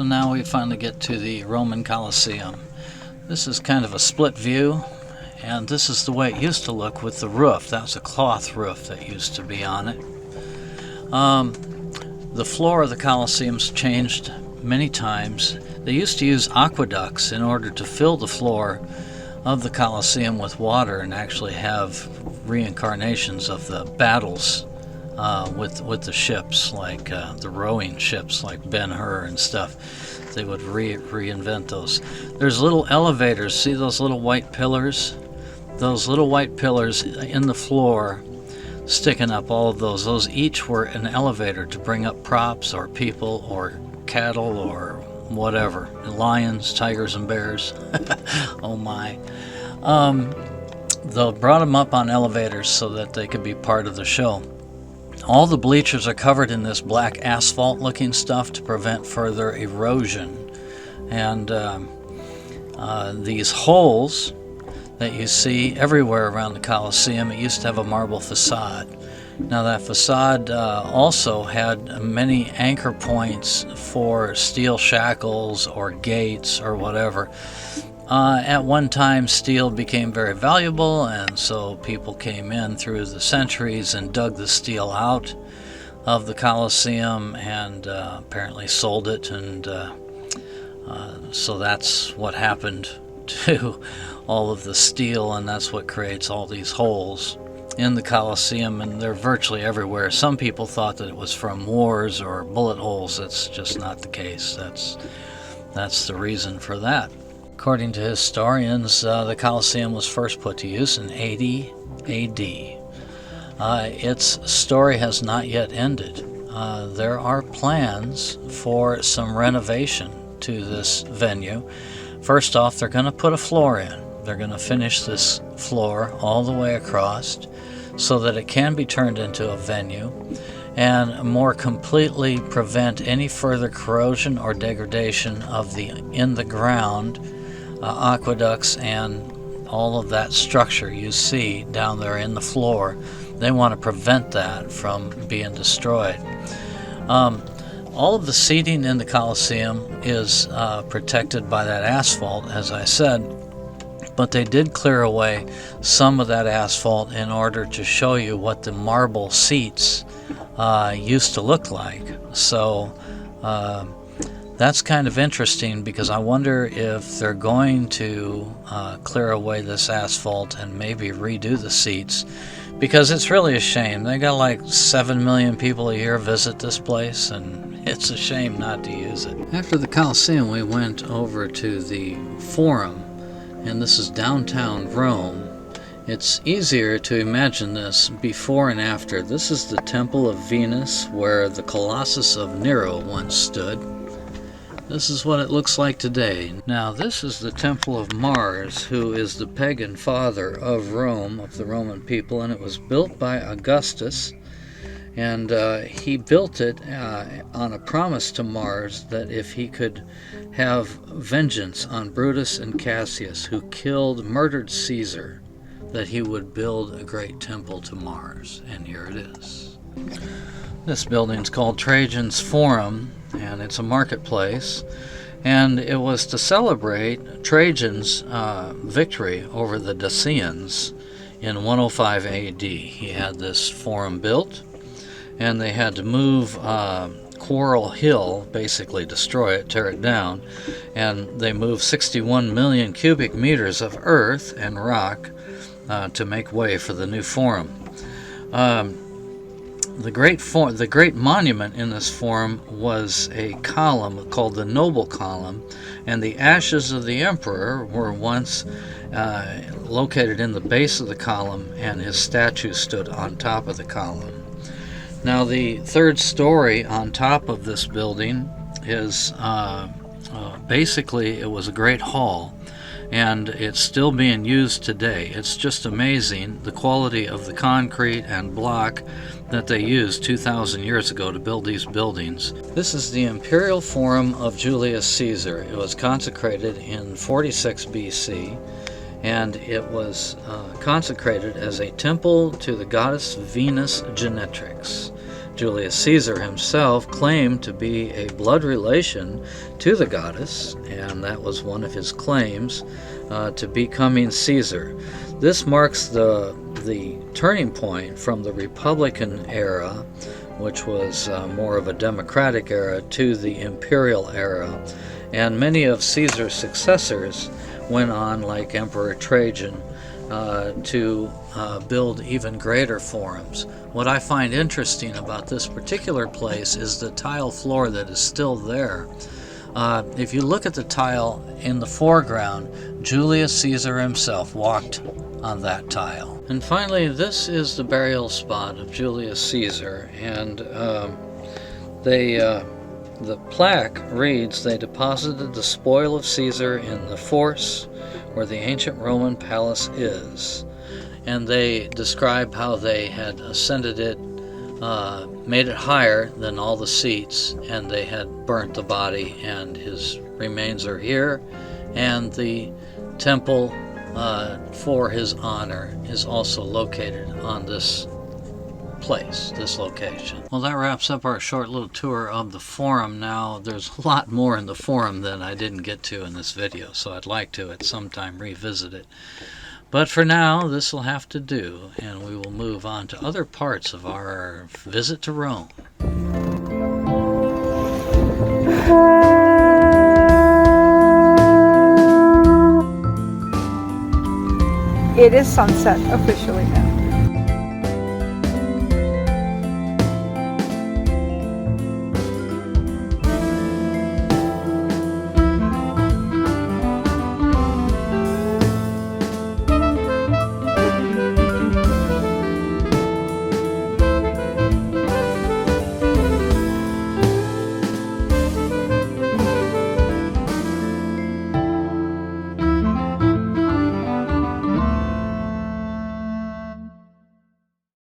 So now we finally get to the Roman Colosseum. This is kind of a split view, and this is the way it used to look with the roof. That was a cloth roof that used to be on it. The floor of the Colosseum's changed many times. They used to use aqueducts in order to fill the floor of the Colosseum with water and actually have reincarnations of the battles with the ships, like the rowing ships like Ben-Hur and stuff. They would reinvent those. There's little elevators. See those little white pillars? Those little white pillars in the floor sticking up, all of those each were an elevator to bring up props or people or cattle or whatever. Lions, tigers, and bears. Oh my. They brought them up on elevators so that they could be part of the show. All the bleachers are covered in this black asphalt looking stuff to prevent further erosion. And these holes that you see everywhere around the Colosseum, it used to have a marble facade. Now that facade also had many anchor points for steel shackles or gates or whatever. At one time, steel became very valuable, and so people came in through the centuries and dug the steel out of the Colosseum and apparently sold it, and so that's what happened to all of the steel, and that's what creates all these holes in the Colosseum, and they're virtually everywhere. Some people thought that it was from wars or bullet holes. That's just not the case. That's the reason for that. According to historians, the Colosseum was first put to use in 80 AD. Its story has not yet ended. There are plans for some renovation to this venue. First off, they're going to put a floor in. They're going to finish this floor all the way across so that it can be turned into a venue and more completely prevent any further corrosion or degradation of the in the ground aqueducts and all of that structure you see down there in the floor. They want to prevent that from being destroyed. All of the seating in the Colosseum is protected by that asphalt, as I said, but they did clear away some of that asphalt in order to show you what the marble seats used to look like. So that's kind of interesting, because I wonder if they're going to clear away this asphalt and maybe redo the seats, because it's really a shame. They got like 7 million people a year visit this place, and it's a shame not to use it. After the Colosseum, we went over to the Forum, and this is downtown Rome. It's easier to imagine this before and after. This is the Temple of Venus, where the Colossus of Nero once stood. This is what it looks like today. Now, this is the Temple of Mars, who is the pagan father of Rome, of the Roman people, and it was built by Augustus. And he built it on a promise to Mars that if he could have vengeance on Brutus and Cassius, who murdered Caesar, that he would build a great temple to Mars. And here it is. This building's called Trajan's Forum, and it's a marketplace. And it was to celebrate Trajan's victory over the Dacians in 105 AD. He had this forum built, and they had to move Coral Hill, basically destroy it, tear it down, and they moved 61 million cubic meters of earth and rock to make way for the new forum. The great monument in this forum was a column called the Noble Column, and the ashes of the emperor were once located in the base of the column, and his statue stood on top of the column. Now, the third story on top of this building is basically, it was a great hall, and it's still being used today. It's just amazing the quality of the concrete and block that they used 2,000 years ago to build these buildings. This is the Imperial Forum of Julius Caesar. It was consecrated in 46 BC, and it was consecrated as a temple to the goddess Venus Genetrix. Julius Caesar himself claimed to be a blood relation to the goddess, and that was one of his claims to becoming Caesar. This marks the turning point from the Republican era, which was more of a democratic era, to the imperial era. And many of Caesar's successors went on, like Emperor Trajan, to build even greater forums. What I find interesting about this particular place is the tile floor that is still there. If you look at the tile in the foreground, Julius Caesar himself walked on that tile. And finally, this is the burial spot of Julius Caesar, and the plaque reads, "They deposited the spoil of Caesar in the Force, where the ancient Roman palace is." And they describe how they had ascended it, made it higher than all the seats, and they had burnt the body, and his remains are here. And the temple for his honor is also located on this place, this location. Well, that wraps up our short little tour of the forum. Now, there's a lot more in the forum that I didn't get to in this video, so I'd like to at some time revisit it. But for now, this will have to do, and we will move on to other parts of our visit to Rome. It is sunset officially now.